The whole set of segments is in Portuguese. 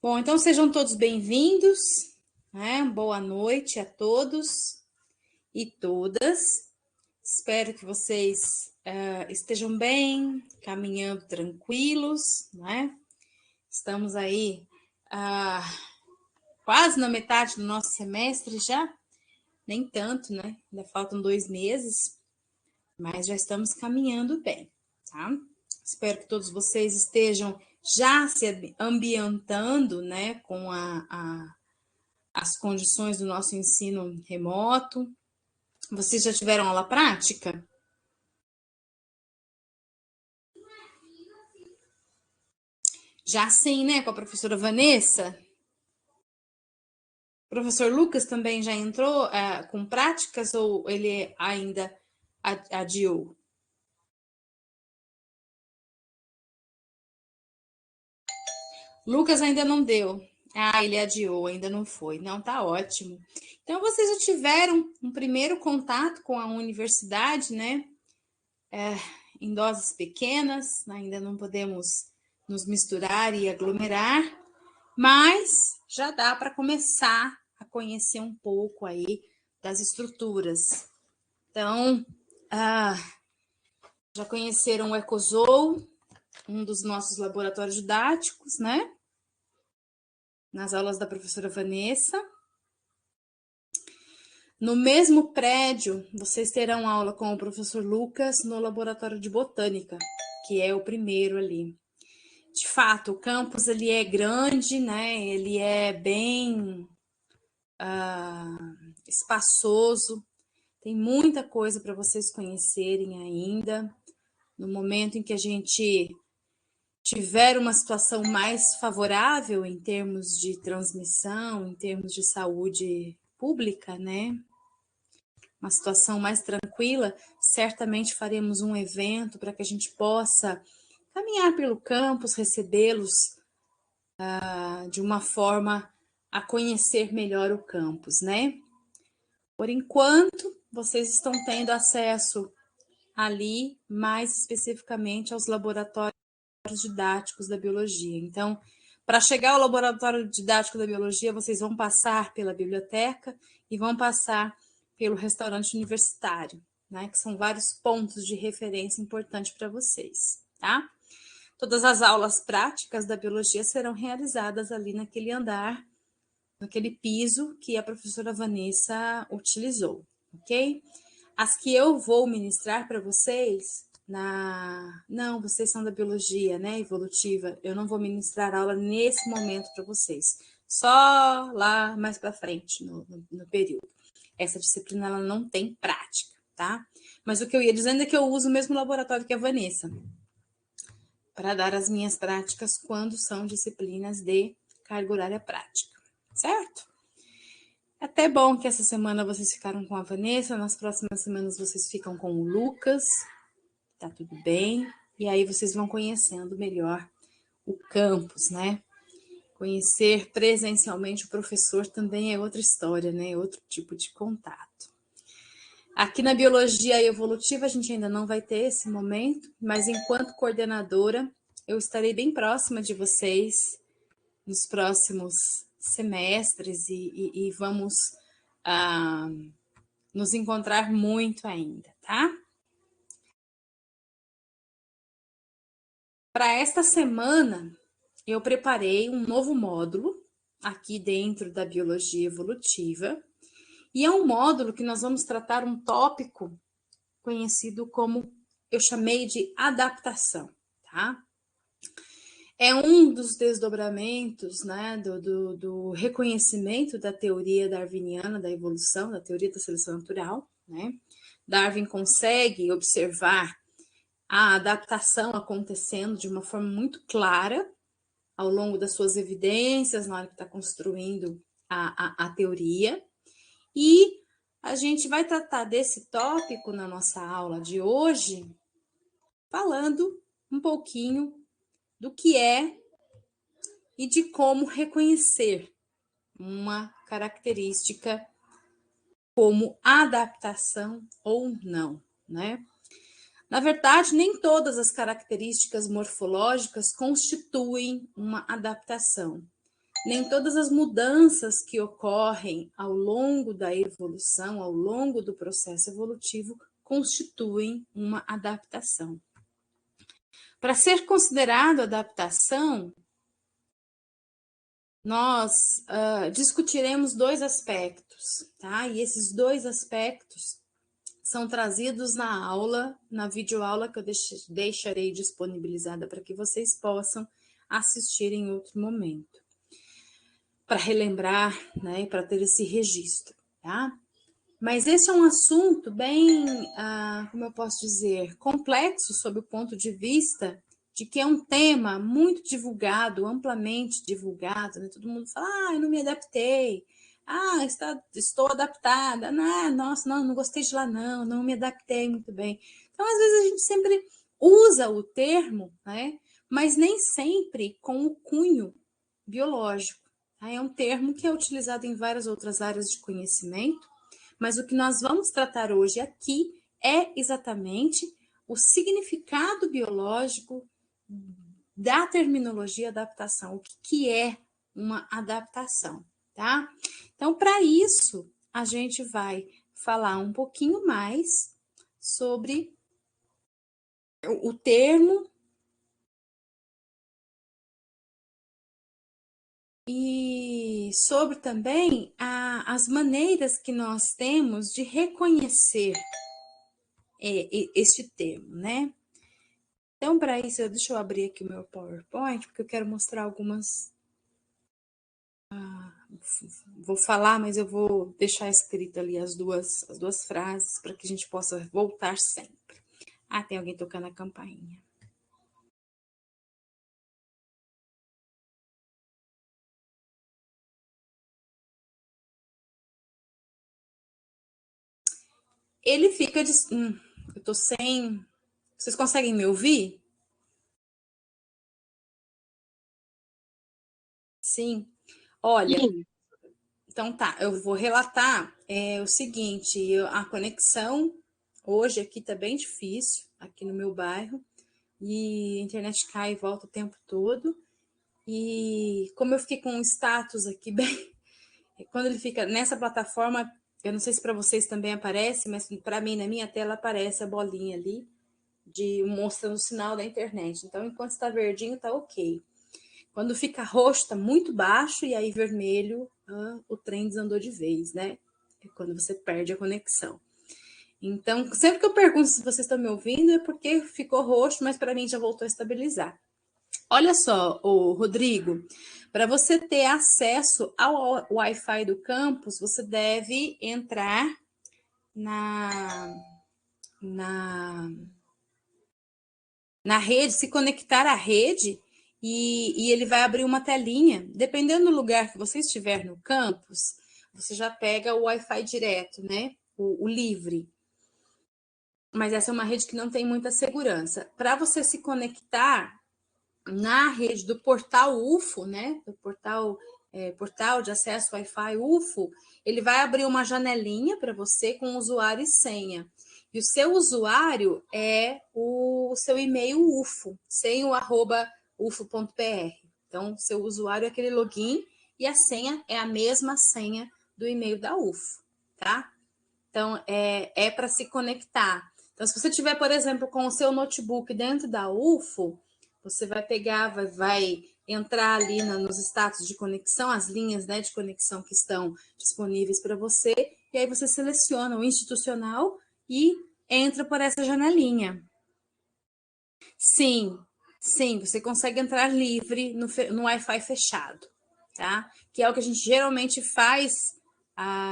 Bom, então sejam todos bem-vindos, né? Boa noite a todos e todas. Espero que vocês estejam bem, caminhando tranquilos, né? Estamos aí quase na metade do nosso semestre já, nem tanto, né? Ainda faltam 2 meses, mas já estamos caminhando bem, tá? Espero que todos vocês estejam já se ambientando, né, com as condições do nosso ensino remoto. Vocês já tiveram aula prática? Já sim, né? Com a professora Vanessa. O professor Lucas também já entrou com práticas ou ele ainda adiou? Lucas ainda não deu. Ah, ele adiou, ainda não foi. Não, tá ótimo. Então, vocês já tiveram um primeiro contato com a universidade, né? Em doses pequenas, ainda não podemos nos misturar e aglomerar, mas já dá para começar a conhecer um pouco aí das estruturas. Então, já conheceram o Ecozoo, um dos nossos laboratórios didáticos, né? Nas aulas da professora Vanessa. No mesmo prédio, vocês terão aula com o professor Lucas no laboratório de botânica, que é o primeiro ali. De fato, o campus ele é grande, né? Ele é bem espaçoso, tem muita coisa para vocês conhecerem ainda. No momento em que a gente tiver uma situação mais favorável em termos de transmissão, em termos de saúde pública, né? Uma situação mais tranquila, certamente faremos um evento para que a gente possa caminhar pelo campus, recebê-los de uma forma a conhecer melhor o campus, né? Por enquanto, vocês estão tendo acesso ali, mais especificamente, aos laboratórios didáticos da biologia. Então, para chegar ao laboratório didático da biologia, vocês vão passar pela biblioteca e vão passar pelo restaurante universitário, né? Que são vários pontos de referência importantes para vocês, tá? Todas as aulas práticas da biologia serão realizadas ali naquele andar, naquele piso que a professora Vanessa utilizou, ok? As que eu vou ministrar para vocês, não, vocês são da biologia, né, evolutiva, eu não vou ministrar aula nesse momento para vocês, só lá mais para frente, no período. Essa disciplina, ela não tem prática, tá? Mas o que eu ia dizendo é que eu uso o mesmo laboratório que a Vanessa, para dar as minhas práticas quando são disciplinas de carga horária prática, certo? É até bom que essa semana vocês ficaram com a Vanessa, nas próximas semanas vocês ficam com o Lucas, tá tudo bem, e aí vocês vão conhecendo melhor o campus, né? Conhecer presencialmente o professor também é outra história, né? É outro tipo de contato. Aqui na biologia evolutiva a gente ainda não vai ter esse momento, mas enquanto coordenadora, eu estarei bem próxima de vocês nos próximos semestres e vamos nos encontrar muito ainda, tá? Para esta semana, eu preparei um novo módulo aqui dentro da biologia evolutiva, e é um módulo que nós vamos tratar um tópico conhecido como, eu chamei de adaptação, tá? É um dos desdobramentos, né, do reconhecimento da teoria darwiniana da evolução, da teoria da seleção natural, né? Darwin consegue observar a adaptação acontecendo de uma forma muito clara ao longo das suas evidências, na hora que está construindo a teoria. E a gente vai tratar desse tópico na nossa aula de hoje, falando um pouquinho do que é e de como reconhecer uma característica como adaptação ou não, né? Na verdade, nem todas as características morfológicas constituem uma adaptação. Nem todas as mudanças que ocorrem ao longo da evolução, ao longo do processo evolutivo, constituem uma adaptação. Para ser considerado adaptação, nós discutiremos dois aspectos, tá? E esses dois aspectos são trazidos na aula, na videoaula que eu deixarei disponibilizada para que vocês possam assistir em outro momento, para relembrar, né, para ter esse registro, tá? Mas esse é um assunto bem, como eu posso dizer, complexo sob o ponto de vista de que é um tema muito divulgado, amplamente divulgado, né? Todo mundo fala, eu não me adaptei, estou adaptada, nossa, não gostei de lá não me adaptei muito bem. Então, às vezes, a gente sempre usa o termo, né? Mas nem sempre com o cunho biológico. Tá? É um termo que é utilizado em várias outras áreas de conhecimento, mas o que nós vamos tratar hoje aqui é exatamente o significado biológico da terminologia adaptação, o que é uma adaptação, tá? Então, para isso, a gente vai falar um pouquinho mais sobre o termo e sobre também as maneiras que nós temos de reconhecer este termo, né? Então, para isso, deixa eu abrir aqui o meu PowerPoint, porque eu quero mostrar algumas. Vou falar, mas eu vou deixar escrito ali as duas frases para que a gente possa voltar sempre. Tem alguém tocando a campainha. Ele fica de. Eu tô sem. Vocês conseguem me ouvir? Sim. Olha, Sim. então tá, eu vou relatar o seguinte: a conexão hoje aqui tá bem difícil, aqui no meu bairro, e a internet cai e volta o tempo todo. E como eu fiquei com um status aqui bem. Quando ele fica nessa plataforma, eu não sei se para vocês também aparece, mas para mim, na minha tela, aparece a bolinha ali, mostrando o sinal da internet. Então, enquanto está verdinho, tá ok. Quando fica roxo, tá muito baixo, e aí vermelho, o trem desandou de vez, né? É quando você perde a conexão. Então, sempre que eu pergunto se vocês estão me ouvindo, é porque ficou roxo, mas para mim já voltou a estabilizar. Olha só, Rodrigo, para você ter acesso ao Wi-Fi do campus, você deve entrar na rede, se conectar à rede, e ele vai abrir uma telinha. Dependendo do lugar que você estiver no campus, você já pega o Wi-Fi direto, né? O livre. Mas essa é uma rede que não tem muita segurança. Para você se conectar na rede do portal UFO, né? Do portal de acesso Wi-Fi UFO, ele vai abrir uma janelinha para você com usuário e senha. E o seu usuário é o seu e-mail UFO, sem o @ufo.br. Então, seu usuário é aquele login e a senha é a mesma senha do e-mail da UFO, tá? Então, é para se conectar. Então, se você tiver, por exemplo, com o seu notebook dentro da UFO, você vai pegar, vai entrar ali nos status de conexão, as linhas, né, de conexão que estão disponíveis para você, e aí você seleciona o institucional e entra por essa janelinha. Sim, você consegue entrar livre no Wi-Fi fechado, tá? Que é o que a gente geralmente faz,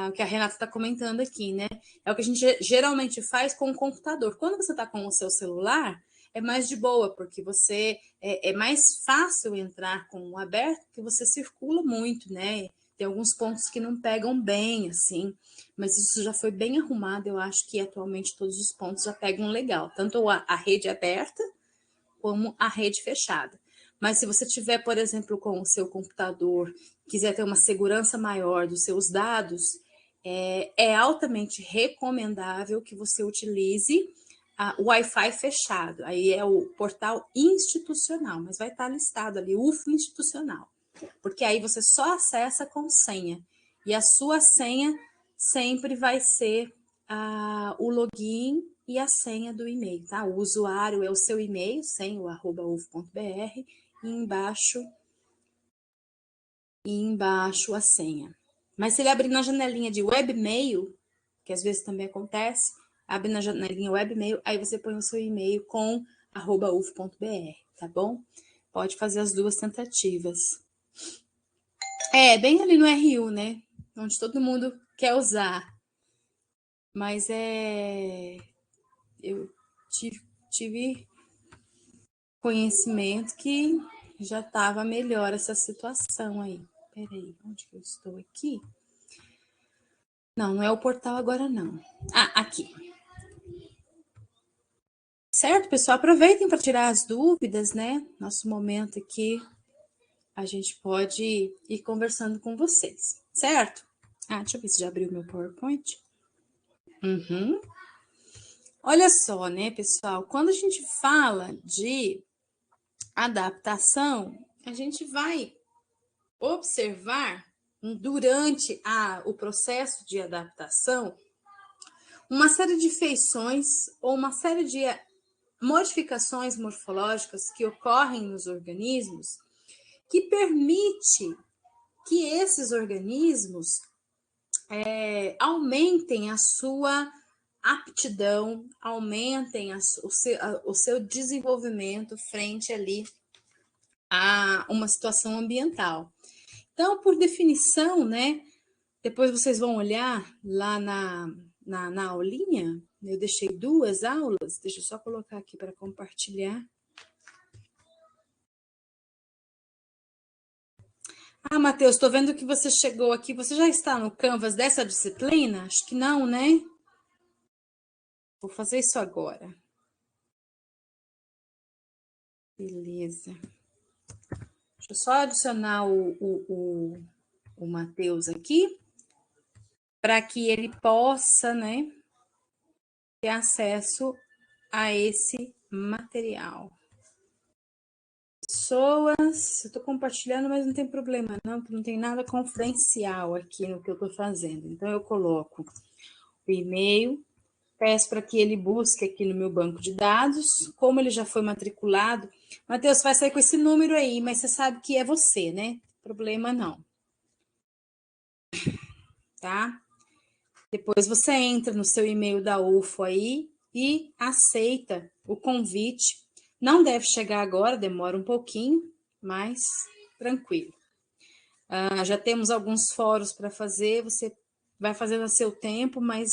o que a Renata está comentando aqui, né? É o que a gente geralmente faz com o computador. Quando você está com o seu celular, é mais de boa, porque você é mais fácil entrar com o aberto, porque você circula muito, né? Tem alguns pontos que não pegam bem, assim, mas isso já foi bem arrumado. Eu acho que atualmente todos os pontos já pegam legal, tanto a rede aberta como a rede fechada. Mas se você tiver, por exemplo, com o seu computador, quiser ter uma segurança maior dos seus dados, é altamente recomendável que você utilize o Wi-Fi fechado. Aí é o portal institucional, mas vai estar listado ali, UFO institucional. porque aí você só acessa com senha. E a sua senha sempre vai ser o login e a senha do e-mail, tá? O usuário é o seu e-mail, sem o @ufo.br, e embaixo a senha. Mas se ele abrir na janelinha de webmail, que às vezes também acontece, abre na janelinha webmail, aí você põe o seu e-mail com @ufo.br, tá bom? Pode fazer as duas tentativas. Bem ali no RU, né? Onde todo mundo quer usar. Mas eu tive conhecimento que já estava melhor essa situação aí. Peraí, onde que eu estou aqui? Não, não é o portal agora, não. Aqui. Certo, pessoal? Aproveitem para tirar as dúvidas, né? Nosso momento aqui, a gente pode ir conversando com vocês, certo? Deixa eu ver se já abriu meu PowerPoint. Olha só, né, pessoal? Quando a gente fala de adaptação, a gente vai observar durante o processo de adaptação uma série de feições ou uma série de modificações morfológicas que ocorrem nos organismos que permite que esses organismos aumentem a sua aptidão, aumentem o seu desenvolvimento frente ali a uma situação ambiental. Então, por definição, né, depois vocês vão olhar lá na aulinha, eu deixei 2 aulas, deixa eu só colocar aqui para compartilhar. Matheus, estou vendo que você chegou aqui, você já está no Canvas dessa disciplina? Acho que não, né? Vou fazer isso agora. Beleza. Deixa eu só adicionar o Matheus aqui, para que ele possa, né, ter acesso a esse material. Pessoas, eu estou compartilhando, mas não tem problema não tem nada confidencial aqui no que eu estou fazendo. Então, eu coloco o e-mail, peço para que ele busque aqui no meu banco de dados, como ele já foi matriculado. Matheus, vai sair com esse número aí, mas você sabe que é você, né? Problema não. Tá? Depois você entra no seu e-mail da UFO aí e aceita o convite. Não deve chegar agora, demora um pouquinho, mas tranquilo. Já temos alguns fóruns para fazer, você vai fazendo a seu tempo, mas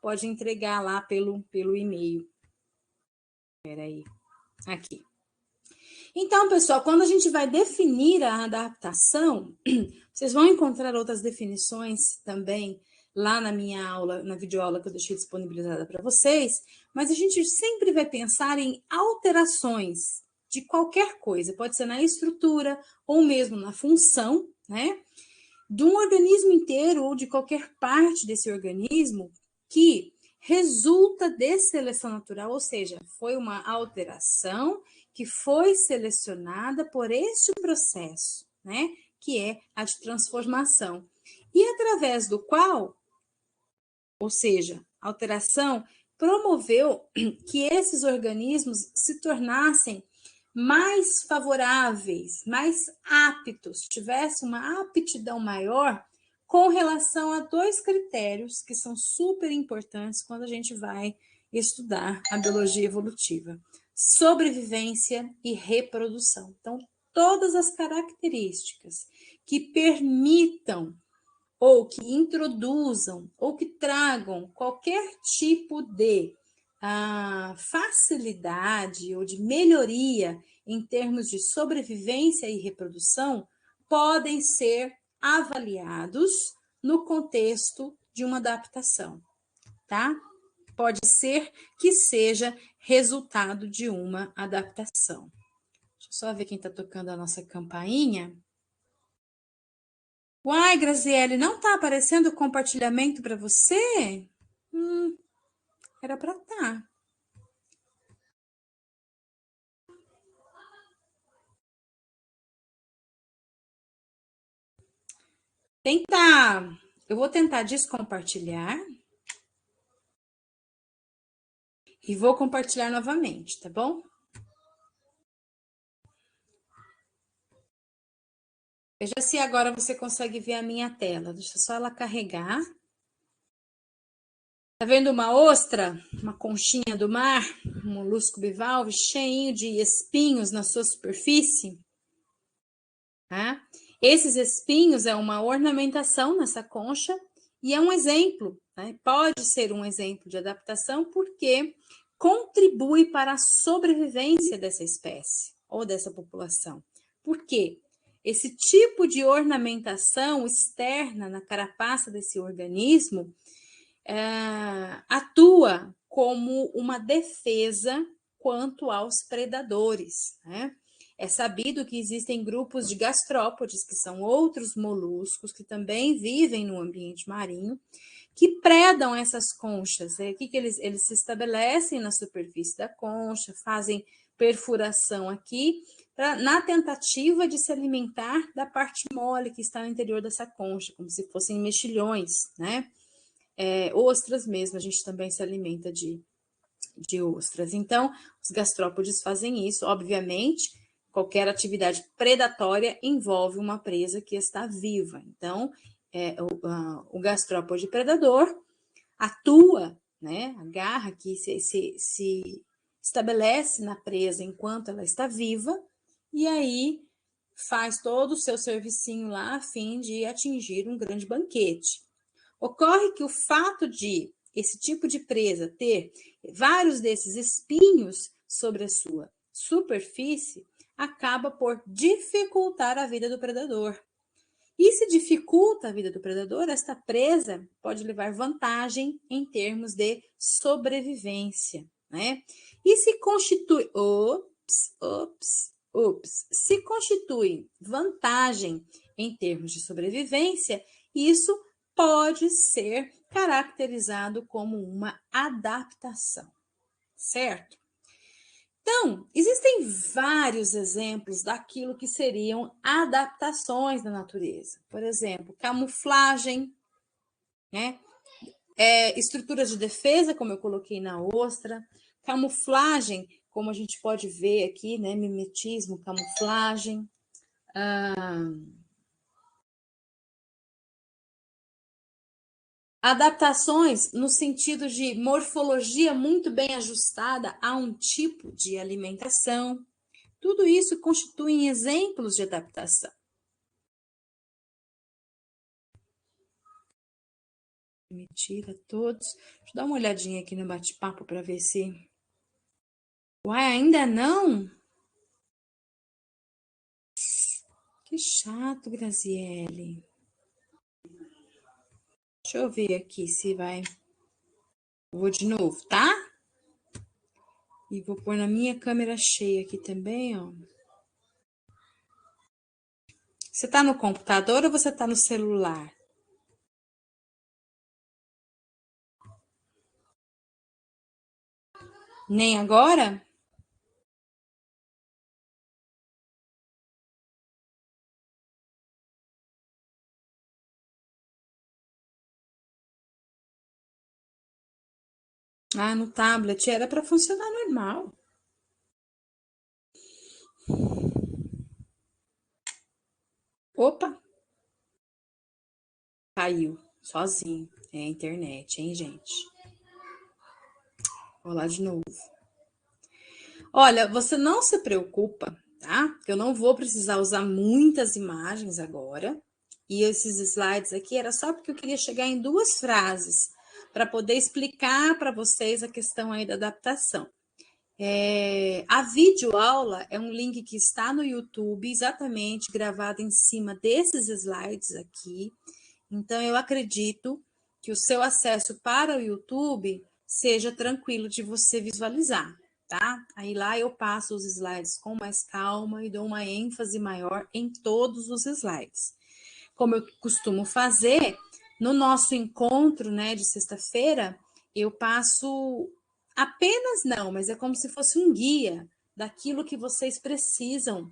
pode entregar lá pelo e-mail. Espera aí, aqui. Então, pessoal, quando a gente vai definir a adaptação, vocês vão encontrar outras definições também lá na minha aula, na videoaula que eu deixei disponibilizada para vocês, mas a gente sempre vai pensar em alterações de qualquer coisa, pode ser na estrutura ou mesmo na função, né? De um organismo inteiro ou de qualquer parte desse organismo que resulta de seleção natural, ou seja, foi uma alteração que foi selecionada por este processo, né? Que é a de transformação. E através do qual, ou seja, a alteração promoveu que esses organismos se tornassem mais favoráveis, mais aptos, tivesse uma aptidão maior com relação a 2 critérios que são super importantes quando a gente vai estudar a biologia evolutiva: sobrevivência e reprodução. Então, todas as características que permitam ou que introduzam ou que tragam qualquer tipo de facilidade ou de melhoria em termos de sobrevivência e reprodução podem ser avaliados no contexto de uma adaptação, tá? Pode ser que seja resultado de uma adaptação. Deixa eu só ver quem está tocando a nossa campainha. Uai, Graziele, não está aparecendo o compartilhamento para você? Era para estar. Eu vou tentar descompartilhar e vou compartilhar novamente, tá bom? Veja se agora você consegue ver a minha tela. Deixa só ela carregar. Tá vendo uma ostra, uma conchinha do mar, um molusco bivalve cheinho de espinhos na sua superfície? Tá? Esses espinhos é uma ornamentação nessa concha e é um exemplo, né? Pode ser um exemplo de adaptação porque contribui para a sobrevivência dessa espécie ou dessa população. Por quê? Esse tipo de ornamentação externa na carapaça desse organismo atua como uma defesa quanto aos predadores, né? É sabido que existem grupos de gastrópodes, que são outros moluscos que também vivem no ambiente marinho, que predam essas conchas. O que eles se estabelecem na superfície da concha, fazem perfuração aqui, na tentativa de se alimentar da parte mole que está no interior dessa concha, como se fossem mexilhões, né? Ostras mesmo, a gente também se alimenta de ostras. Então, os gastrópodes fazem isso, obviamente. Qualquer atividade predatória envolve uma presa que está viva. Então, o gastrópode predador atua, né? A garra que se estabelece na presa enquanto ela está viva, e aí faz todo o seu servicinho lá a fim de atingir um grande banquete. Ocorre que o fato de esse tipo de presa ter vários desses espinhos sobre a sua superfície acaba por dificultar a vida do predador. E se dificulta a vida do predador, esta presa pode levar vantagem em termos de sobrevivência, né? E se constitui, se constitui vantagem em termos de sobrevivência, isso pode ser caracterizado como uma adaptação, certo? Então, existem vários exemplos daquilo que seriam adaptações da natureza. Por exemplo, camuflagem, né? Estruturas de defesa, como eu coloquei na ostra, camuflagem, como a gente pode ver aqui, né? Mimetismo, camuflagem. Adaptações no sentido de morfologia muito bem ajustada a um tipo de alimentação. Tudo isso constitui exemplos de adaptação. Me tira todos. Deixa eu dar uma olhadinha aqui no bate-papo para ver se... Uai, ainda não? Que chato, Graziele. Deixa eu ver aqui se vai... Vou de novo, tá? E vou pôr na minha câmera cheia aqui também, ó. Você tá no computador ou você tá no celular? Nem agora? Ah, no tablet era para funcionar normal. Opa, caiu sozinho. É a internet, hein, gente? Vou lá de novo. Olha, você não se preocupa, tá? Eu não vou precisar usar muitas imagens agora. E esses slides aqui era só porque eu queria chegar em 2 frases para poder explicar para vocês a questão aí da adaptação. A videoaula é um link que está no YouTube, exatamente gravado em cima desses slides aqui. Então, eu acredito que o seu acesso para o YouTube seja tranquilo de você visualizar, tá? Aí lá eu passo os slides com mais calma e dou uma ênfase maior em todos os slides. Como eu costumo fazer, no nosso encontro, né, de sexta-feira, eu passo apenas não, mas é como se fosse um guia daquilo que vocês precisam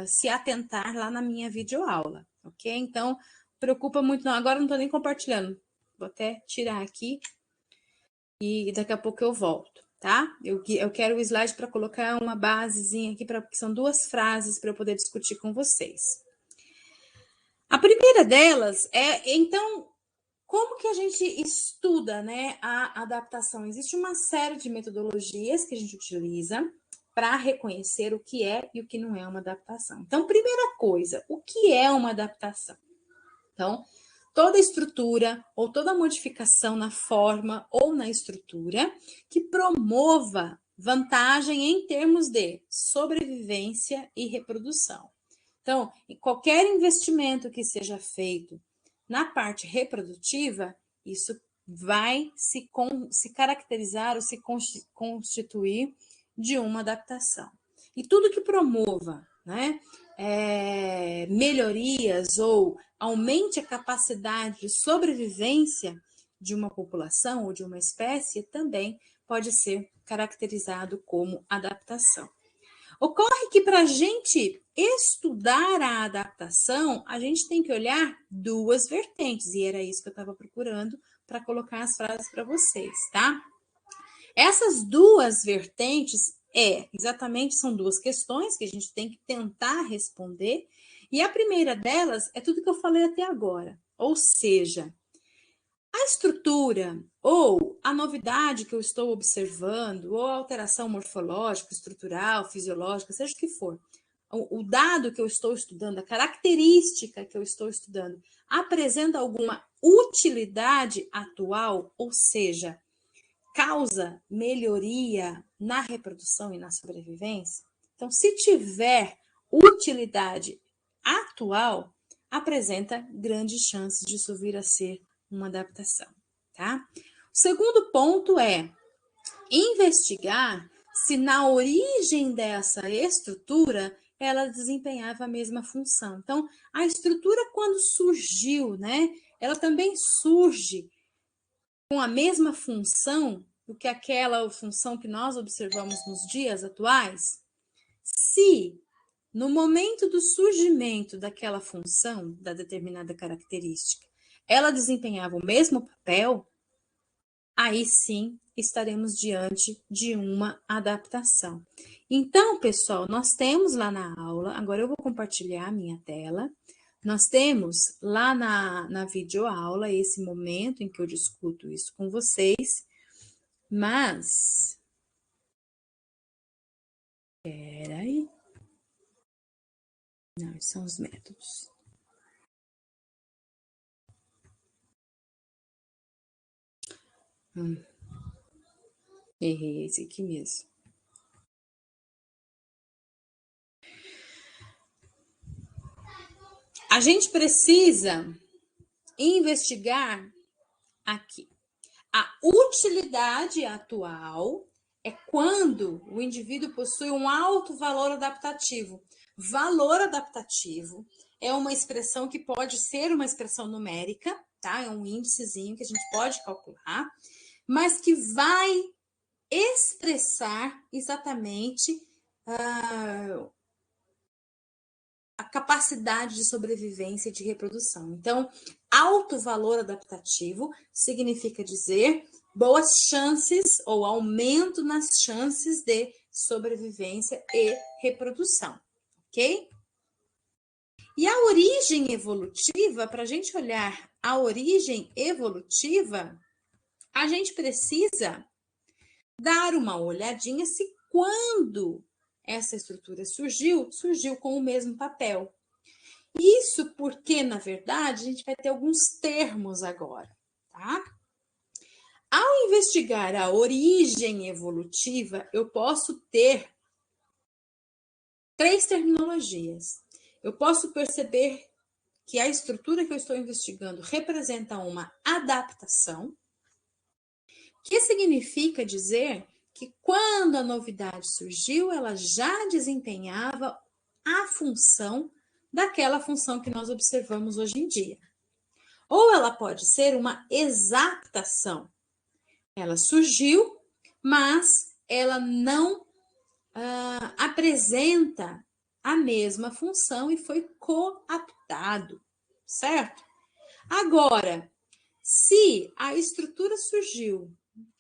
se atentar lá na minha videoaula, ok? Então, preocupa muito, não. Agora eu não estou nem compartilhando. Vou até tirar aqui e daqui a pouco eu volto, tá? Eu quero o slide para colocar uma basezinha aqui, que são 2 frases para eu poder discutir com vocês. A primeira delas é, então, como que a gente estuda, né, a adaptação? Existe uma série de metodologias que a gente utiliza para reconhecer o que é e o que não é uma adaptação. Então, primeira coisa, o que é uma adaptação? Então, toda estrutura ou toda modificação na forma ou na estrutura que promova vantagem em termos de sobrevivência e reprodução. Então, qualquer investimento que seja feito na parte reprodutiva, isso vai se caracterizar ou se constituir de uma adaptação. E tudo que promova, né, melhorias ou aumente a capacidade de sobrevivência de uma população ou de uma espécie também pode ser caracterizado como adaptação. Ocorre que para a gente estudar a adaptação, a gente tem que olhar 2 vertentes, e era isso que eu estava procurando para colocar as frases para vocês, tá? Essas 2 vertentes exatamente, são 2 questões que a gente tem que tentar responder, e a primeira delas é tudo que eu falei até agora, ou seja, a estrutura ou a novidade que eu estou observando, ou a alteração morfológica, estrutural, fisiológica, seja o que for, o dado que eu estou estudando, a característica que eu estou estudando, apresenta alguma utilidade atual, ou seja, causa melhoria na reprodução e na sobrevivência? Então, se tiver utilidade atual, apresenta grandes chances de isso vir a ser uma adaptação, tá? O segundo ponto é investigar se na origem dessa estrutura ela desempenhava a mesma função. Então, a estrutura, quando surgiu, né, ela também surge com a mesma função do que aquela função que nós observamos nos dias atuais? Se no momento do surgimento daquela função, da determinada característica, ela desempenhava o mesmo papel, aí sim estaremos diante de uma adaptação. Então, pessoal, nós temos lá na aula, agora eu vou compartilhar a minha tela, nós temos lá na videoaula esse momento em que eu discuto isso com vocês, mas... Peraí. Não, esses são os métodos. Errei esse aqui mesmo. A gente precisa investigar aqui. A utilidade atual é quando o indivíduo possui um alto valor adaptativo. Valor adaptativo é uma expressão que pode ser uma expressão numérica, tá? É um índicezinho que a gente pode calcular, mas que vai expressar exatamente a capacidade de sobrevivência e de reprodução. Então, alto valor adaptativo significa dizer boas chances ou aumento nas chances de sobrevivência e reprodução, ok? E a origem evolutiva, para a gente olhar a origem evolutiva, a gente precisa dar uma olhadinha se quando essa estrutura surgiu com o mesmo papel. Isso porque, na verdade, a gente vai ter alguns termos agora, tá? Ao investigar a origem evolutiva, eu posso ter 3 terminologias. Eu posso perceber que a estrutura que eu estou investigando representa uma adaptação, que significa dizer que quando a novidade surgiu, ela já desempenhava a função daquela função que nós observamos hoje em dia. Ou ela pode ser uma exaptação. Ela surgiu, mas ela não apresenta a mesma função e foi coaptado, certo? Agora, se a estrutura surgiu,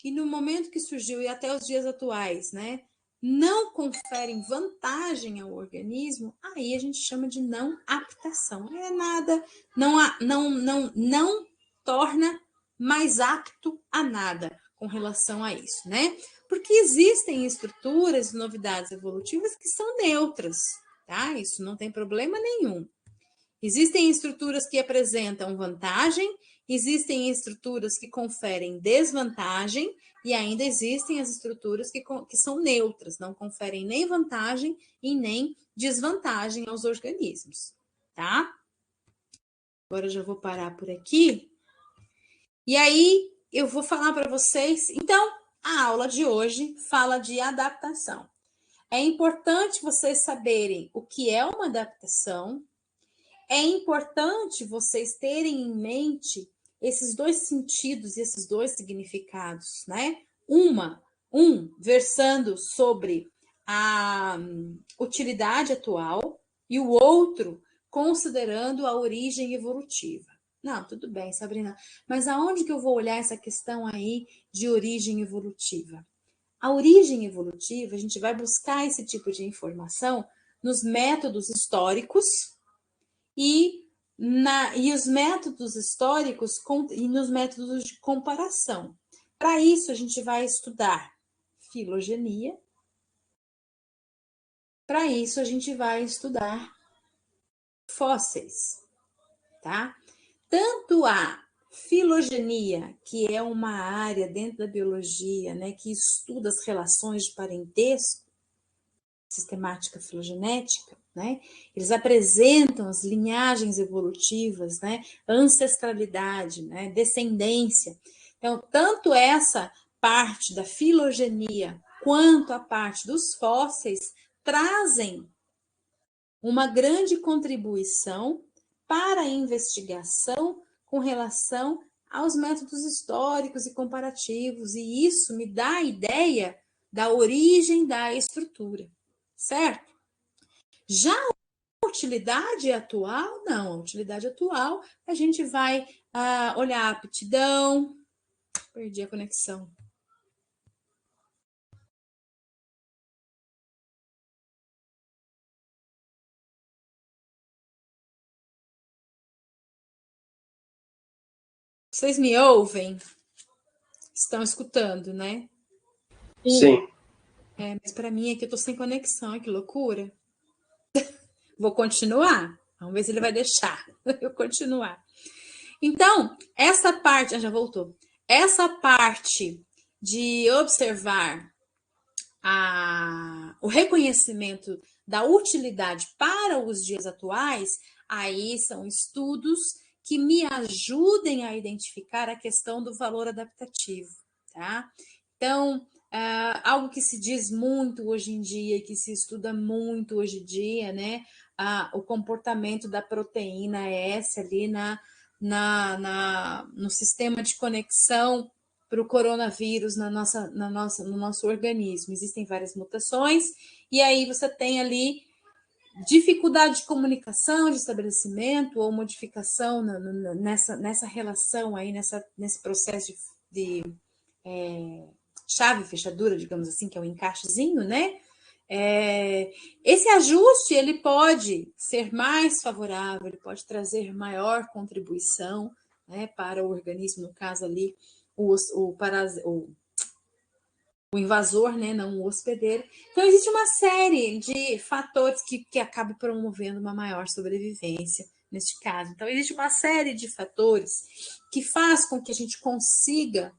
e no momento que surgiu e até os dias atuais, né, não conferem vantagem ao organismo, aí a gente chama de não aptação. É nada, não torna mais apto a nada com relação a isso, né? Porque existem estruturas, novidades evolutivas que são neutras, tá? Isso não tem problema nenhum. Existem estruturas que apresentam vantagem, existem estruturas que conferem desvantagem, e ainda existem as estruturas que são neutras, não conferem nem vantagem e nem desvantagem aos organismos, tá? Agora eu já vou parar por aqui. E aí eu vou falar para vocês. Então, a aula de hoje fala de adaptação. É importante vocês saberem o que é uma adaptação. É importante vocês terem em mente esses dois sentidos e esses dois significados, né? Versando sobre a utilidade atual e o outro considerando a origem evolutiva. Não, tudo bem, Sabrina, mas aonde que eu vou olhar essa questão aí de origem evolutiva? A origem evolutiva, a gente vai buscar esse tipo de informação nos métodos históricos e os métodos históricos e nos métodos de comparação. Para isso, a gente vai estudar filogenia. Para isso, a gente vai estudar fósseis, tá? Tanto a filogenia, que é uma área dentro da biologia, né, que estuda as relações de parentesco, sistemática filogenética, né? Eles apresentam as linhagens evolutivas, né? Ancestralidade, né? Descendência. Então, tanto essa parte da filogenia quanto a parte dos fósseis trazem uma grande contribuição para a investigação com relação aos métodos históricos e comparativos, e isso me dá a ideia da origem da estrutura, certo? Já a utilidade atual, não. A utilidade atual, a gente vai olhar a aptidão. Perdi a conexão. Vocês me ouvem? Estão escutando, né? Sim. Mas para mim é que eu tô sem conexão, que loucura. Vou continuar. Vamos ver se ele vai deixar eu continuar. Então, essa parte, já voltou. Essa parte de observar o reconhecimento da utilidade para os dias atuais, aí são estudos que me ajudem a identificar a questão do valor adaptativo, tá? Então, algo que se diz muito hoje em dia, que se estuda muito hoje em dia, né? O comportamento da proteína S ali no sistema de conexão para o coronavírus no nosso organismo. Existem várias mutações, e aí você tem ali dificuldade de comunicação, de estabelecimento, ou modificação nessa relação aí, nesse processo de chave fechadura, digamos assim, que é o encaixezinho, né? Esse ajuste ele pode ser mais favorável, ele pode trazer maior contribuição, né, para o organismo, no caso ali, o invasor, né, não o hospedeiro. Então, existe uma série de fatores que acabam promovendo uma maior sobrevivência neste caso. Então, existe uma série de fatores que faz com que a gente consiga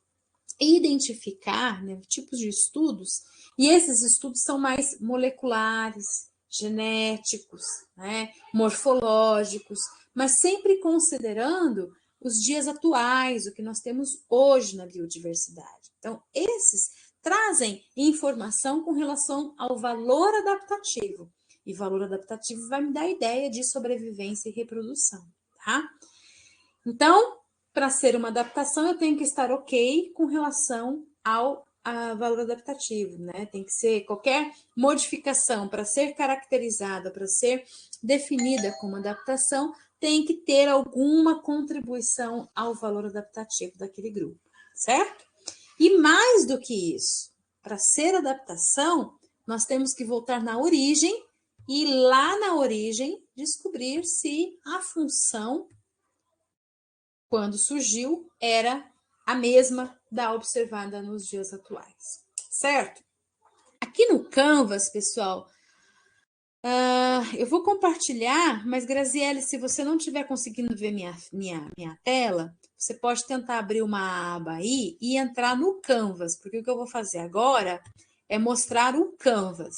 identificar, né, tipos de estudos, e esses estudos são mais moleculares, genéticos, né, morfológicos, mas sempre considerando os dias atuais, o que nós temos hoje na biodiversidade. Então, esses trazem informação com relação ao valor adaptativo, e valor adaptativo vai me dar a ideia de sobrevivência e reprodução, tá? Então, para ser uma adaptação, eu tenho que estar ok com relação ao valor adaptativo, né? Tem que ser qualquer modificação para ser caracterizada, para ser definida como adaptação, tem que ter alguma contribuição ao valor adaptativo daquele grupo, certo? E mais do que isso, para ser adaptação, nós temos que voltar na origem e lá na origem descobrir se a função, quando surgiu, era a mesma da observada nos dias atuais, certo? Aqui no Canvas, pessoal, eu vou compartilhar, mas Graziele, se você não estiver conseguindo ver minha tela, você pode tentar abrir uma aba aí e entrar no Canvas, porque o que eu vou fazer agora é mostrar o Canvas,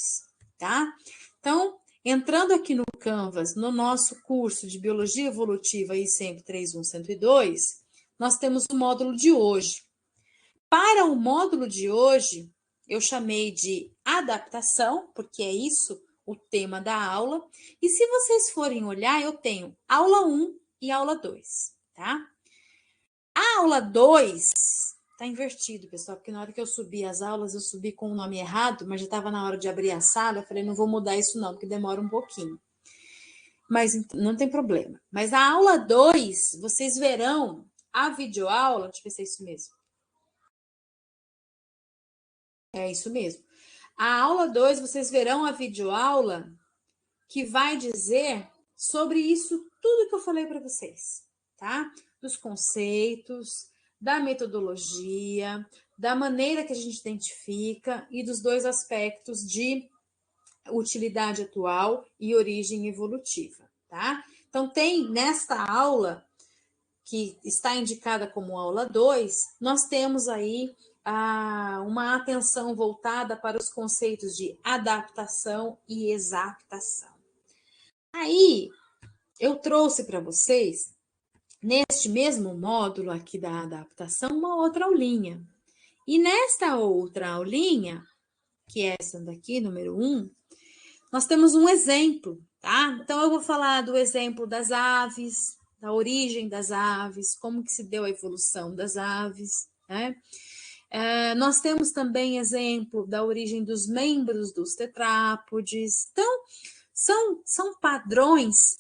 tá? Então, entrando aqui no Canvas, no nosso curso de Biologia Evolutiva ICEMP 31102, nós temos o módulo de hoje. Para o módulo de hoje, eu chamei de adaptação, porque é isso o tema da aula. E se vocês forem olhar, eu tenho aula 1 e aula 2, tá? A aula 2 tá invertido, pessoal, porque na hora que eu subi as aulas, eu subi com o nome errado, mas já estava na hora de abrir a sala, eu falei, não vou mudar isso não, porque demora um pouquinho. Mas não tem problema. Mas a aula 2, vocês verão a videoaula, deixa eu ver se é isso mesmo. É isso mesmo. A aula 2, vocês verão a videoaula que vai dizer sobre isso tudo que eu falei para vocês, tá? Dos conceitos, da metodologia, da maneira que a gente identifica e dos dois aspectos de utilidade atual e origem evolutiva, tá? Então, tem nesta aula, que está indicada como aula 2, nós temos aí uma atenção voltada para os conceitos de adaptação e exaptação. Aí, eu trouxe para vocês, neste mesmo módulo aqui da adaptação, uma outra aulinha. E nesta outra aulinha, que é essa daqui, número 1, nós temos um exemplo, tá? Então, eu vou falar do exemplo das aves, da origem das aves, como que se deu a evolução das aves, né? Nós temos também exemplo da origem dos membros dos tetrápodes. Então, são padrões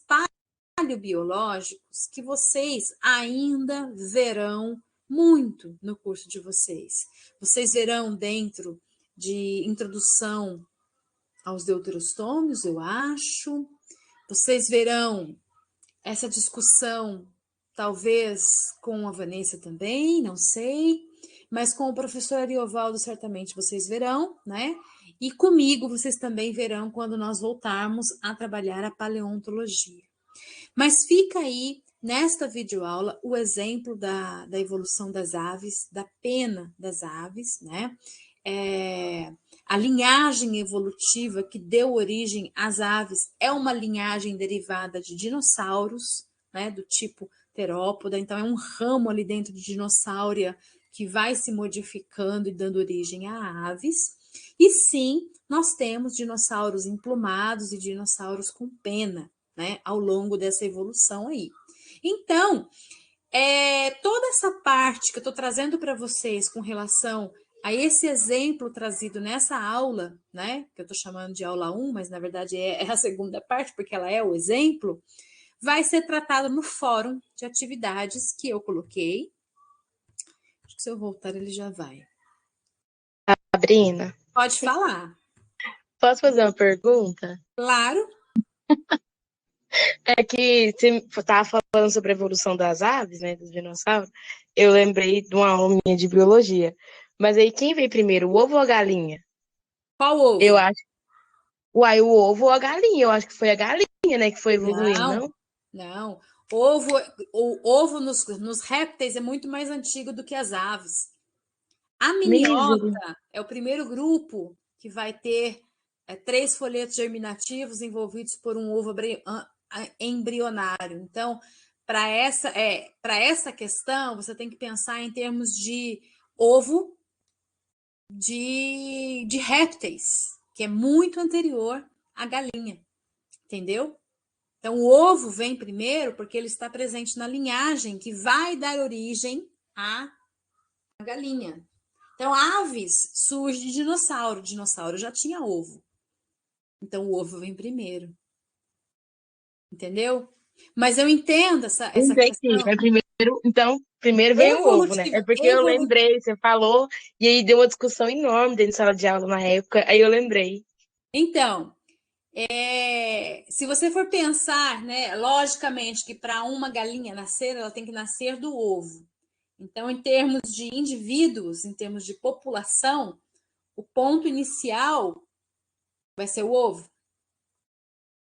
paleobiológicos que vocês ainda verão muito no curso de vocês. Vocês verão dentro de introdução aos deuterostômios, eu acho. Vocês verão essa discussão, talvez com a Vanessa também, não sei, mas com o professor Ariovaldo certamente vocês verão, né? E comigo vocês também verão quando nós voltarmos a trabalhar a paleontologia. Mas fica aí, nesta videoaula, o exemplo da evolução das aves, da pena das aves, né? A linhagem evolutiva que deu origem às aves é uma linhagem derivada de dinossauros, né, do tipo terópoda, então é um ramo ali dentro de dinossauria que vai se modificando e dando origem a aves. E sim, nós temos dinossauros emplumados e dinossauros com pena, né, ao longo dessa evolução aí. Então, toda essa parte que eu estou trazendo para vocês com relação a esse exemplo trazido nessa aula, né, que eu estou chamando de aula 1, mas na verdade é a segunda parte, porque ela é o exemplo, vai ser tratado no fórum de atividades que eu coloquei. Acho que se eu voltar ele já vai. Sabrina, Pode falar. posso fazer uma pergunta? Claro. É que você estava falando sobre a evolução das aves, né, dos dinossauros. Eu lembrei de uma aula minha de biologia. Mas aí quem veio primeiro, o ovo ou a galinha? Qual ovo? Eu acho. Uai, o ovo ou a galinha? Eu acho que foi a galinha, né, que foi evoluindo, não? Não. O ovo nos répteis é muito mais antigo do que as aves. A Misericórdia. minhota é o primeiro grupo que vai ter 3 folhetos germinativos envolvidos por um ovo embrionário. Então, para essa questão, você tem que pensar em termos de ovo de répteis, que é muito anterior à galinha, entendeu? Então, o ovo vem primeiro porque ele está presente na linhagem que vai dar origem à galinha. Então, aves surge de dinossauro. Dinossauro já tinha ovo. Então, o ovo vem primeiro. Entendeu? Mas eu entendo essa Lembrei sim, questão é primeiro veio o ovo, né? É evolutiva, porque eu lembrei, você falou, e aí deu uma discussão enorme dentro de sala de aula na época, aí eu lembrei. Então, se você for pensar, né, logicamente que para uma galinha nascer, ela tem que nascer do ovo. Então, em termos de indivíduos, em termos de população, o ponto inicial vai ser o ovo.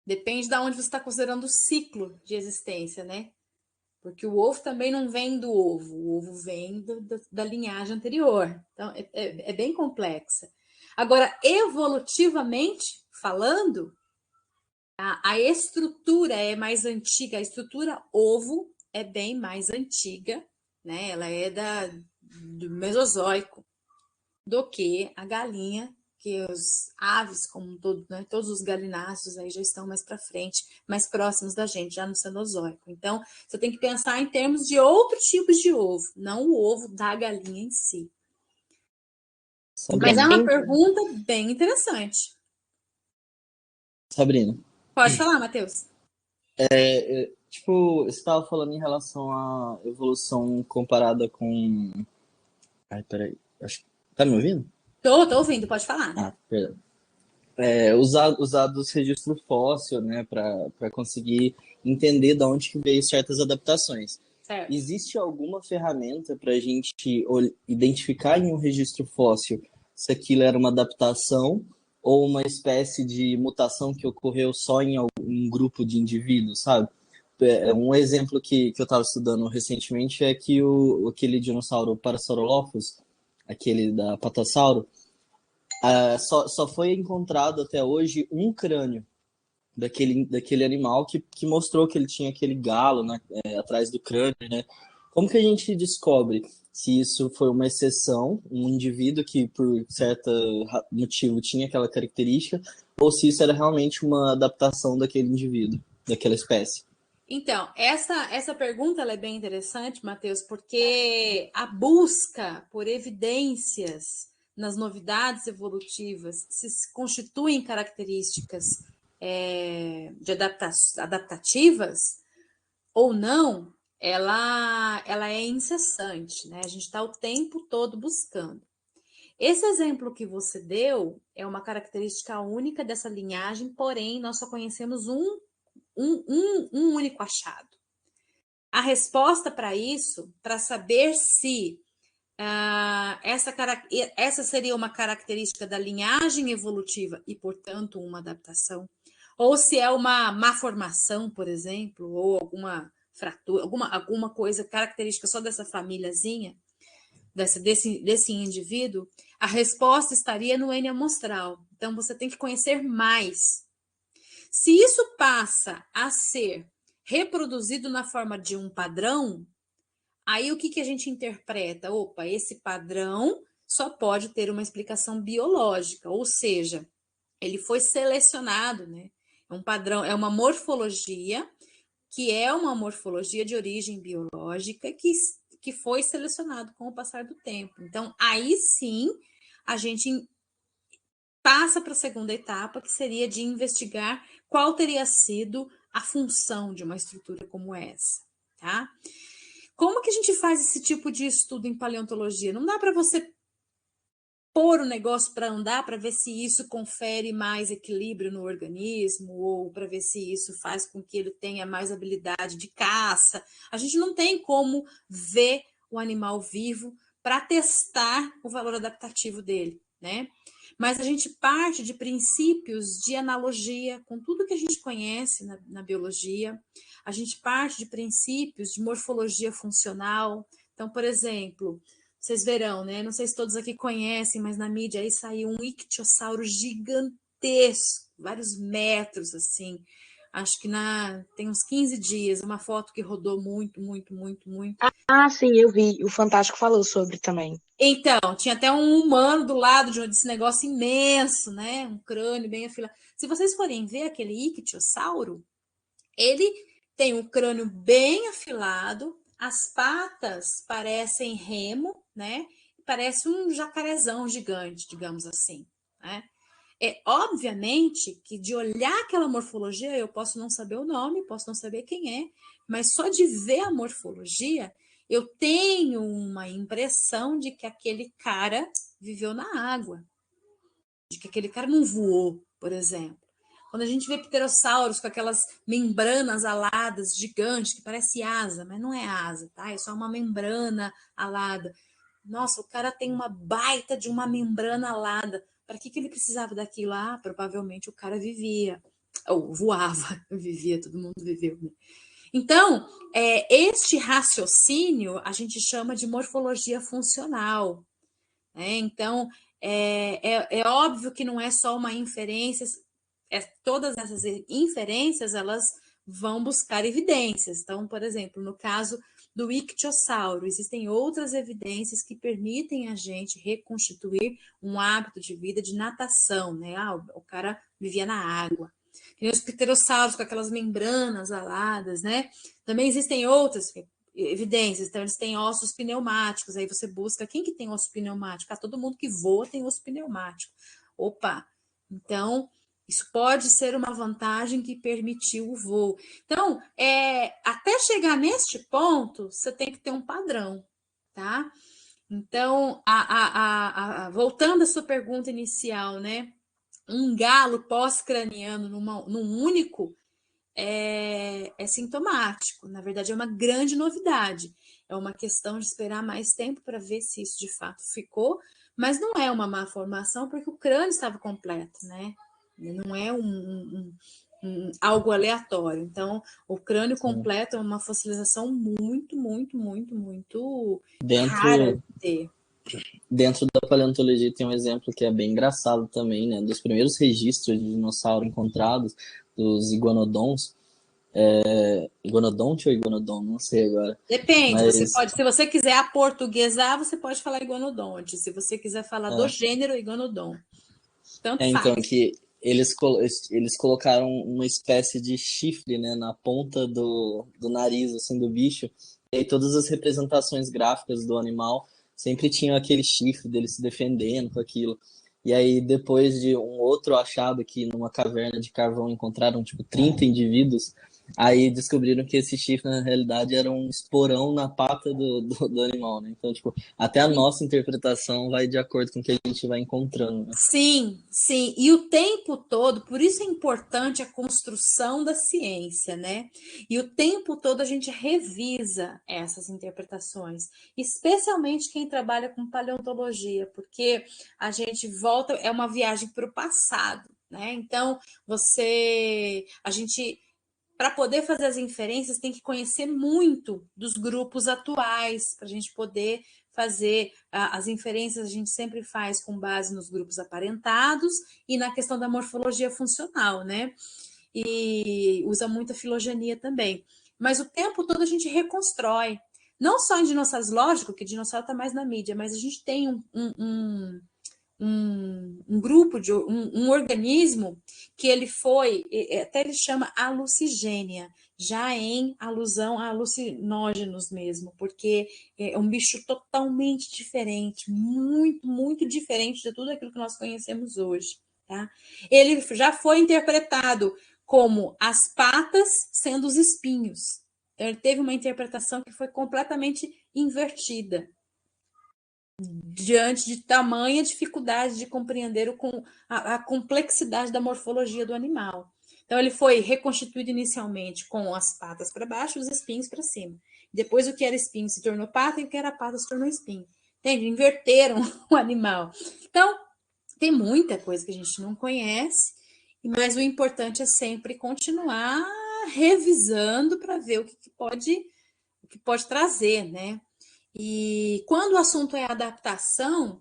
Depende de onde você está considerando o ciclo de existência, né? Porque o ovo também não vem do ovo, o ovo vem da linhagem anterior. Então, é bem complexa. Agora, evolutivamente falando, a estrutura é mais antiga, a estrutura ovo é bem mais antiga, né? Ela é do Mesozoico do que a galinha, que os aves, como um todo, né? Todos os galináceos aí já estão mais para frente, mais próximos da gente, já no Cenozoico. Então, você tem que pensar em termos de outros tipos de ovo, não o ovo da galinha em si. Mas é Sabrina, uma pergunta bem interessante. Sabrina, Pode falar, Matheus. tipo, você estava falando em relação à evolução comparada com. Ai, peraí. Tá me ouvindo? Tô ouvindo, pode falar. Ah, perdão. Usados registro fóssil, né, para conseguir entender de onde que veio certas adaptações. Certo. Existe alguma ferramenta para a gente identificar em um registro fóssil se aquilo era uma adaptação ou uma espécie de mutação que ocorreu só em algum grupo de indivíduos, sabe? Um exemplo que eu estava estudando recentemente é que aquele dinossauro Parasaurolophus, aquele da Patassauro, só foi encontrado até hoje um crânio daquele animal que mostrou que ele tinha aquele galo, né, atrás do crânio, né? Como que a gente descobre se isso foi uma exceção, um indivíduo que por certo motivo tinha aquela característica, ou se isso era realmente uma adaptação daquele indivíduo, daquela espécie? Então, essa pergunta ela é bem interessante, Matheus, porque a busca por evidências nas novidades evolutivas se constituem características adaptativas ou não, ela é incessante, né? A gente está o tempo todo buscando. Esse exemplo que você deu é uma característica única dessa linhagem, porém, nós só conhecemos um único achado. A resposta para isso, para saber se essa seria uma característica da linhagem evolutiva e, portanto, uma adaptação, ou se é uma má formação, por exemplo, ou alguma fratura, alguma coisa característica só dessa famíliazinha, desse indivíduo, a resposta estaria no N amostral. Então, você tem que conhecer mais. Se isso passa a ser reproduzido na forma de um padrão, aí o que a gente interpreta? Opa, esse padrão só pode ter uma explicação biológica, ou seja, ele foi selecionado, né? É um padrão, é uma morfologia, que é uma morfologia de origem biológica que foi selecionado com o passar do tempo. Então, aí sim, a gente passa para a segunda etapa, que seria de investigar qual teria sido a função de uma estrutura como essa, tá? Como que a gente faz esse tipo de estudo em paleontologia? Não dá para você pôr o negócio para andar para ver se isso confere mais equilíbrio no organismo ou para ver se isso faz com que ele tenha mais habilidade de caça. A gente não tem como ver o animal vivo para testar o valor adaptativo dele, né? Mas a gente parte de princípios de analogia com tudo que a gente conhece na biologia, a gente parte de princípios de morfologia funcional. Então, por exemplo, vocês verão, né? Não sei se todos aqui conhecem, mas na mídia aí saiu um ictiossauro gigantesco, vários metros, assim. Acho que tem uns 15 dias, uma foto que rodou muito, muito, muito, muito. Ah, sim, eu vi. O Fantástico falou sobre também. Então, tinha até um humano do lado desse negócio imenso, né? Um crânio bem afilado. Se vocês forem ver aquele ictiossauro, ele tem um crânio bem afilado, as patas parecem remo, né? Parece um jacarezão gigante, digamos assim, né? Obviamente que de olhar aquela morfologia, eu posso não saber o nome, posso não saber quem é, mas só de ver a morfologia, eu tenho uma impressão de que aquele cara viveu na água, de que aquele cara não voou, por exemplo. Quando a gente vê pterossauros com aquelas membranas aladas gigantes, que parece asa, mas não é asa, tá? É só uma membrana alada. Nossa, o cara tem uma baita de uma membrana alada. Para que ele precisava daquilo lá? Provavelmente o cara vivia, ou voava, vivia, todo mundo viveu, né? Então, este raciocínio a gente chama de morfologia funcional, né? Então, é óbvio que não é só uma inferência, todas essas inferências, elas vão buscar evidências. Então, por exemplo, no caso do ictiosauro, existem outras evidências que permitem a gente reconstituir um hábito de vida de natação, né? O cara vivia na água. Tem os pterossauros com aquelas membranas aladas, né? Também existem outras evidências, então eles têm ossos pneumáticos, aí você busca quem que tem osso pneumático? Todo mundo que voa tem osso pneumático. Opa! Então, isso pode ser uma vantagem que permitiu o voo. Então, até chegar neste ponto, você tem que ter um padrão, tá? Então, voltando à sua pergunta inicial, né? Um galo pós-craniano num único é sintomático. Na verdade, é uma grande novidade. É uma questão de esperar mais tempo para ver se isso de fato ficou, mas não é uma má formação, porque o crânio estava completo, né? Não é algo aleatório. Então, o crânio completo é uma fossilização muito, muito, muito, muito rara de ter. Dentro da paleontologia tem um exemplo que é bem engraçado também, né? Dos primeiros registros de dinossauro encontrados, dos iguanodons. Iguanodonte ou iguanodon? Não sei agora. Depende, Mas, se você quiser aportuguesar, você pode falar iguanodonte. Se você quiser falar do gênero, iguanodon. Tanto faz. Então, que eles colocaram uma espécie de chifre, né, na ponta do nariz, assim, do bicho. E aí todas as representações gráficas do animal sempre tinham aquele chifre dele se defendendo com aquilo. E aí, depois de um outro achado que numa caverna de carvão encontraram, tipo, 30 indivíduos, aí descobriram que esse chifre, na realidade, era um esporão na pata do animal, né? Então, tipo, até a nossa interpretação vai de acordo com o que a gente vai encontrando, né? Sim, sim. E o tempo todo, por isso é importante a construção da ciência, né? E o tempo todo a gente revisa essas interpretações, especialmente quem trabalha com paleontologia, porque a gente volta, é uma viagem para o passado, né? Então, a gente para poder fazer as inferências, tem que conhecer muito dos grupos atuais, para a gente poder fazer as inferências, a gente sempre faz com base nos grupos aparentados e na questão da morfologia funcional, né? E usa muita filogenia também. Mas o tempo todo a gente reconstrói. Não só em dinossauros, lógico que dinossauro está mais na mídia, mas a gente tem um grupo, um organismo que ele foi, até ele chama alucigênia, já em alusão a alucinógenos mesmo, porque é um bicho totalmente diferente, muito, muito diferente de tudo aquilo que nós conhecemos hoje. Tá? Ele já foi interpretado como as patas sendo os espinhos. Então, ele teve uma interpretação que foi completamente invertida diante de tamanha dificuldade de compreender a complexidade da morfologia do animal. Então, ele foi reconstituído inicialmente com as patas para baixo e os espinhos para cima. Depois, o que era espinho se tornou pata e o que era pata se tornou espinho. Entende? Inverteram o animal. Então, tem muita coisa que a gente não conhece, mas o importante é sempre continuar revisando para ver o que pode trazer, né? E quando o assunto é adaptação,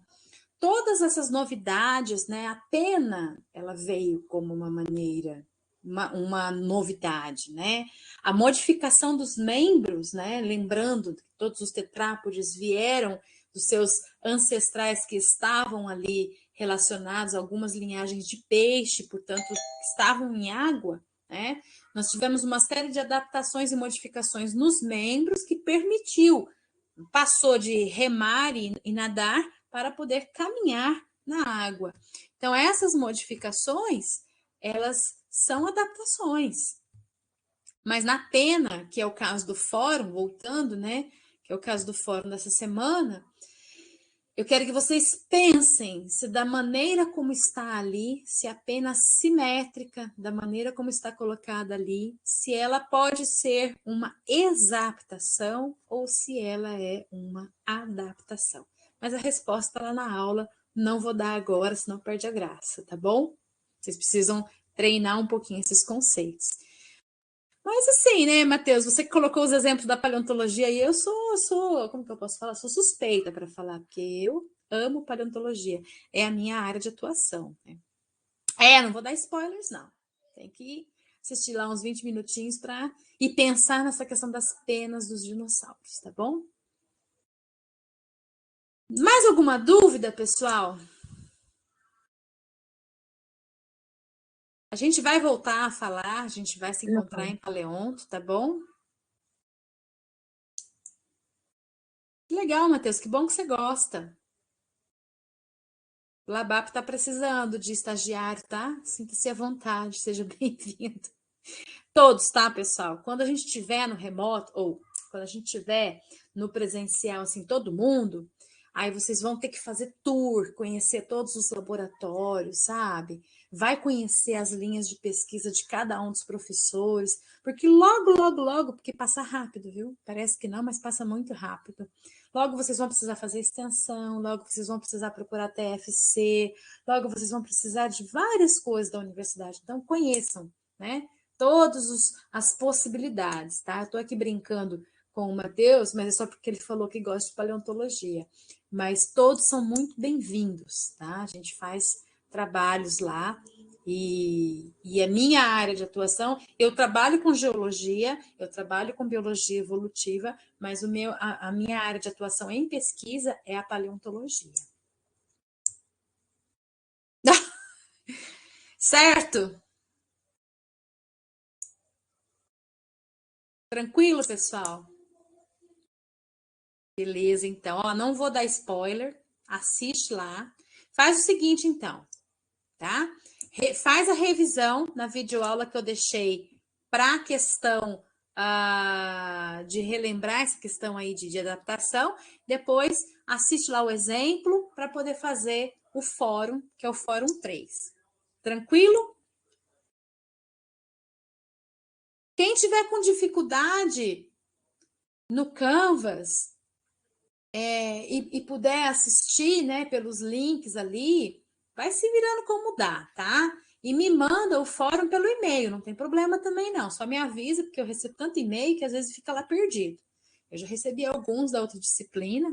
todas essas novidades, né? A pena, ela veio como uma maneira, uma novidade, né? A modificação dos membros, né? Lembrando que todos os tetrápodes vieram dos seus ancestrais que estavam ali relacionados a algumas linhagens de peixe, portanto, estavam em água, né? Nós tivemos uma série de adaptações e modificações nos membros que passou de remar e nadar para poder caminhar na água. Então, essas modificações, elas são adaptações. Mas na pena, que é o caso do fórum, voltando, né? Que é o caso do fórum dessa semana, eu quero que vocês pensem se da maneira como está ali, se a pena simétrica, da maneira como está colocada ali, se ela pode ser uma exaptação ou se ela é uma adaptação. Mas a resposta lá na aula, não vou dar agora, senão perde a graça, tá bom? Vocês precisam treinar um pouquinho esses conceitos. Mas assim, né, Matheus, você que colocou os exemplos da paleontologia e eu sou, como que eu posso falar? Sou suspeita para falar, porque eu amo paleontologia. É a minha área de atuação, né? Não vou dar spoilers, não. Tem que assistir lá uns 20 minutinhos e pensar nessa questão das penas dos dinossauros, tá bom? Mais alguma dúvida, pessoal? A gente vai voltar a falar, a gente vai se encontrar em Paleonto, tá bom? Legal, Matheus, que bom que você gosta. O Labap está precisando de estagiário, tá? Sinta-se à vontade, seja bem-vindo. Todos, tá, pessoal? Quando a gente estiver no remoto, ou quando a gente estiver no presencial, assim, todo mundo, aí vocês vão ter que fazer tour, conhecer todos os laboratórios, sabe? Vai conhecer as linhas de pesquisa de cada um dos professores, porque logo, porque passa rápido, viu? Parece que não, mas passa muito rápido. Logo vocês vão precisar fazer extensão, logo vocês vão precisar procurar TFC, logo vocês vão precisar de várias coisas da universidade. Então, conheçam, né? Todas as possibilidades, tá? Eu tô aqui brincando com o Matheus, mas é só porque ele falou que gosta de paleontologia. Mas todos são muito bem-vindos, tá? A gente faz trabalhos lá e a minha área de atuação, eu trabalho com geologia, eu trabalho com biologia evolutiva, mas a minha área de atuação em pesquisa é a paleontologia. Certo? Tranquilo, pessoal? Beleza, então. Ó, não vou dar spoiler. Assiste lá. Faz o seguinte, então, tá? Faz a revisão na videoaula que eu deixei para a questão de relembrar essa questão aí de adaptação. Depois, assiste lá o exemplo para poder fazer o fórum, que é o fórum 3. Tranquilo? Quem tiver com dificuldade no Canvas, e puder assistir, né, pelos links ali, vai se virando como dá, tá? E me manda o fórum pelo e-mail, não tem problema também não, só me avisa, porque eu recebo tanto e-mail que às vezes fica lá perdido. Eu já recebi alguns da outra disciplina,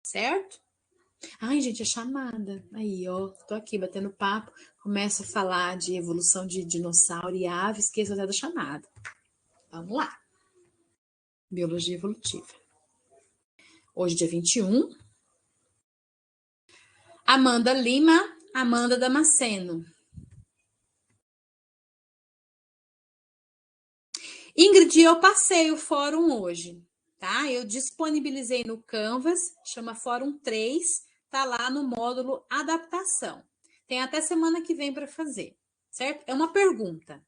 certo? Ai, gente, é chamada. Aí, ó, tô aqui batendo papo, começo a falar de evolução de dinossauro e ave, esqueço até da chamada. Vamos lá. Biologia evolutiva. Hoje, dia 21. Amanda Lima, Amanda Damasceno. Ingrid, eu passei o fórum hoje, tá? Eu disponibilizei no Canvas, chama Fórum 3, tá lá no módulo Adaptação. Tem até semana que vem para fazer, certo? É uma pergunta.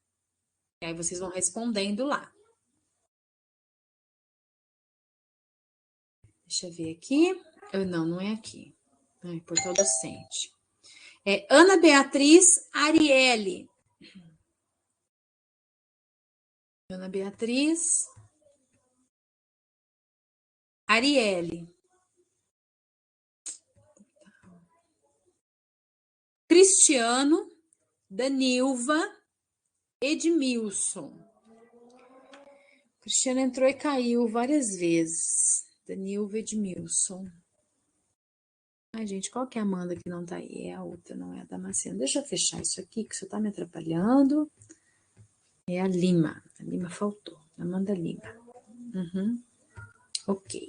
E aí vocês vão respondendo lá. Deixa eu ver aqui. Não é aqui. Ai, portal docente. É Ana Beatriz Arielle. Ana Beatriz Arielle. Cristiano Danilva Edmilson. Cristiano entrou e caiu várias vezes. Danilva Edmilson. Ai, gente, qual que é a Amanda que não tá aí? É a outra, não é a Damasceno. Deixa eu fechar isso aqui, que isso tá me atrapalhando. É a Lima. A Lima faltou. Amanda Lima. Ok.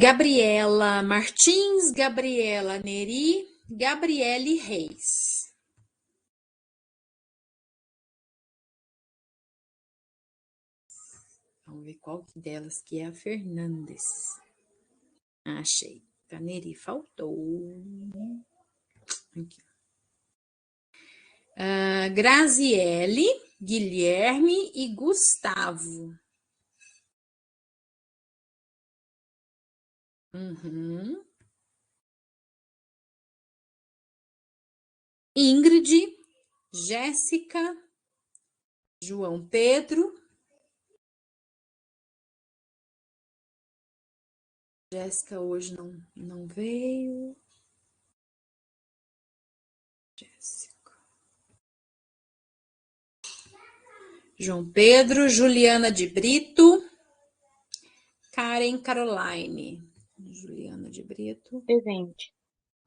Gabriela Martins, Gabriela Neri, Gabriele Reis. Vamos ver qual delas que é a Fernandes. Achei. Neri faltou. Aqui. Graziele, Guilherme e Gustavo. Ingrid, Jéssica, João Pedro. Jéssica hoje não veio. Jéssica. João Pedro, Juliana de Brito, Karen Caroline. Juliana de Brito. Presente.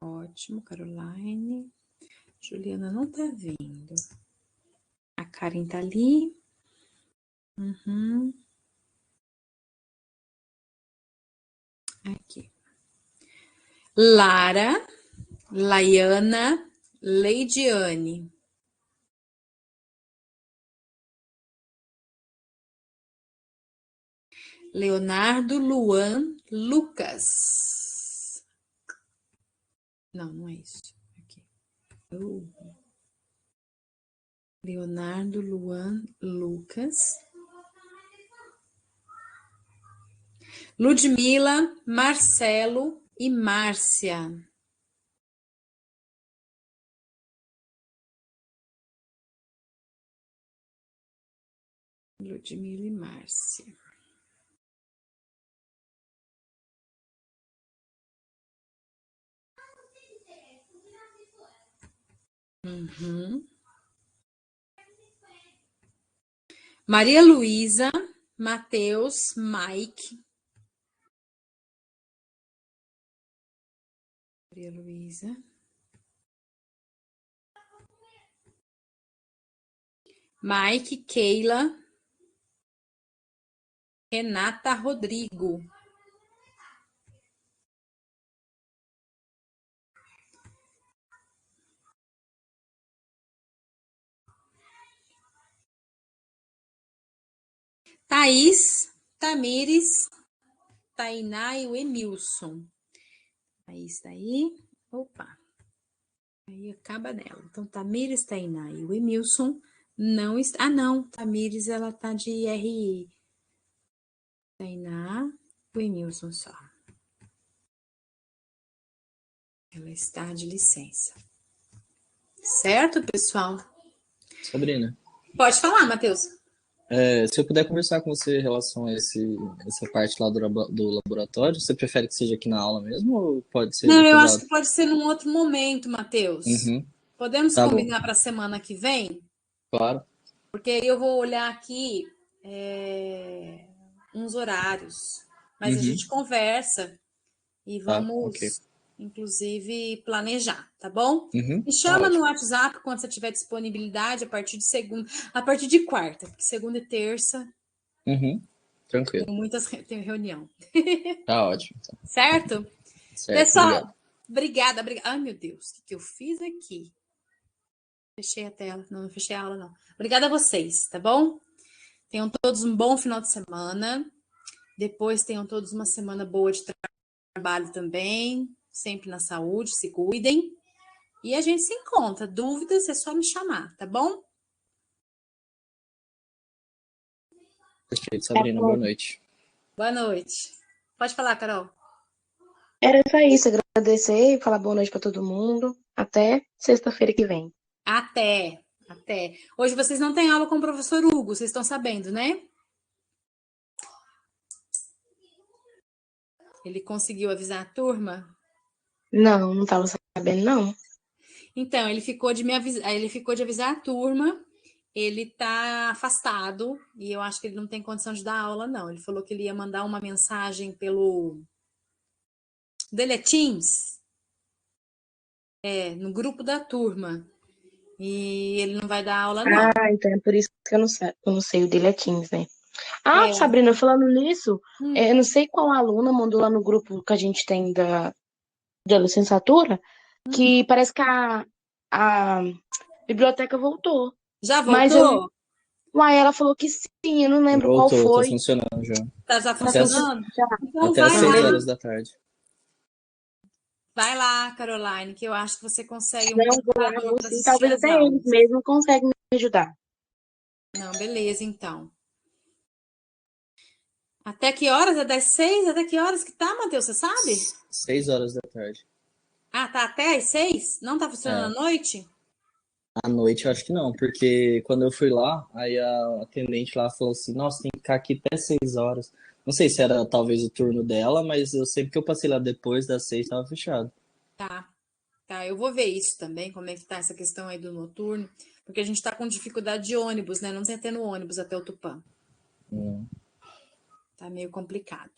Ótimo, Caroline. Juliana não tá vindo. A Karen tá ali. Aqui. Lara, Laiana, Leidiane. Leonardo, Luan, Lucas. Não é isso. Aqui. Leonardo, Luan, Lucas. Ludmila, Marcelo e Márcia. Ludmila e Márcia. Maria Luísa, Matheus, Mike. Maria Luísa. Mike, Keila. Renata Rodrigo. Thaís, Tamires, Tainá e o Emilson. Thaís tá aí. Opa. Aí acaba nela. Então, Tamires, Tainá e o Emilson não está. Ah, não. Tamires, ela tá de RI. Tainá, o Emilson só. Ela está de licença. Certo, pessoal? Sabrina, Pode falar, Matheus. se eu puder conversar com você em relação a essa parte lá do laboratório, você prefere que seja aqui na aula mesmo ou pode ser Não, outro eu lado? acho que pode ser num outro momento, Matheus. Podemos Tá bom, combinar para a semana que vem? claro. Porque eu vou olhar aqui uns horários. Mas a gente conversa e Tá, vamos, ok. inclusive, planejar, tá bom? Me Tá chama no ótimo. WhatsApp quando você tiver disponibilidade a partir de segunda, a partir de quarta, porque segunda e terça Tranquilo. tenho reunião, Tá ótimo. Então. certo? Certo, Pessoal, obrigado. obrigada. Ai, meu Deus, o que eu fiz aqui? Fechei a tela. Não fechei a aula, não. Obrigada a vocês, tá bom? Tenham todos um bom final de semana. Depois tenham todos uma semana boa de trabalho também. Sempre na saúde, se cuidem. E a gente se encontra. Dúvidas é só me chamar, tá bom? Perfeito, Sabrina. Boa noite. Boa noite. Pode falar, Carol. Era só isso, agradecer e falar boa noite para todo mundo. Até sexta-feira que vem. Até. Hoje vocês não têm aula com o professor Hugo, vocês estão sabendo, né? Ele conseguiu avisar a turma? Não estava sabendo, não. Então, ele ficou de avisar a turma. Ele tá afastado e eu acho que ele não tem condição de dar aula, não. Ele falou que ele ia mandar uma mensagem pelo dele é Teams, no grupo da turma. E ele não vai dar aula, não. Então é por isso que eu não sei o dele é Teams, né? Sabrina, falando nisso, eu não sei qual aluna mandou lá no grupo que a gente tem da licenciatura, que parece que a biblioteca voltou. Já Mas voltou? ela falou que sim, eu não lembro qual Voltou, foi. tá funcionando já. Tá já funcionando? Então Até às vai 6 lá. horas da tarde. Vai lá, Caroline, que eu acho que você consegue um Não, vou lá, computador vou para sim. assistir Talvez as até eles aulas. mesmos conseguem me ajudar. Não, beleza, então. Até que horas? É das 6? Até que horas que tá, Matheus? Você sabe? 6 horas da tarde. Ah, tá até às 6? Não tá funcionando É, à noite? à noite eu acho que não, porque quando eu fui lá, aí a atendente lá falou assim, nossa, tem que ficar aqui até 6 horas. Não sei se era talvez o turno dela, mas eu sempre que eu passei lá depois das 6 tava fechado. Tá, tá. Eu vou ver isso também, como é que tá essa questão aí do noturno, porque a gente tá com dificuldade de ônibus, né? Não tá tendo ônibus até o Tupã. Hum. Tá meio complicado.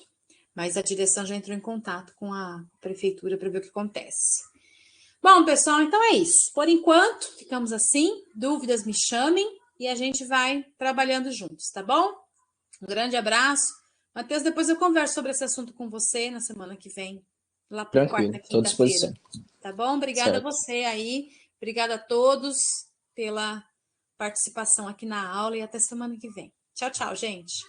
Mas a direção já entrou em contato com a prefeitura para ver o que acontece. Bom, pessoal, então é isso. Por enquanto, ficamos assim. Dúvidas, me chamem e a gente vai trabalhando juntos, tá bom? Um grande abraço. Matheus, depois eu converso sobre esse assunto com você na semana que vem, lá por quarta, Tranquilo, estou à quinta-feira. disposição. Tá bom? Obrigada a Certo. você aí. Obrigada a todos pela participação aqui na aula e até semana que vem. Tchau, tchau, gente.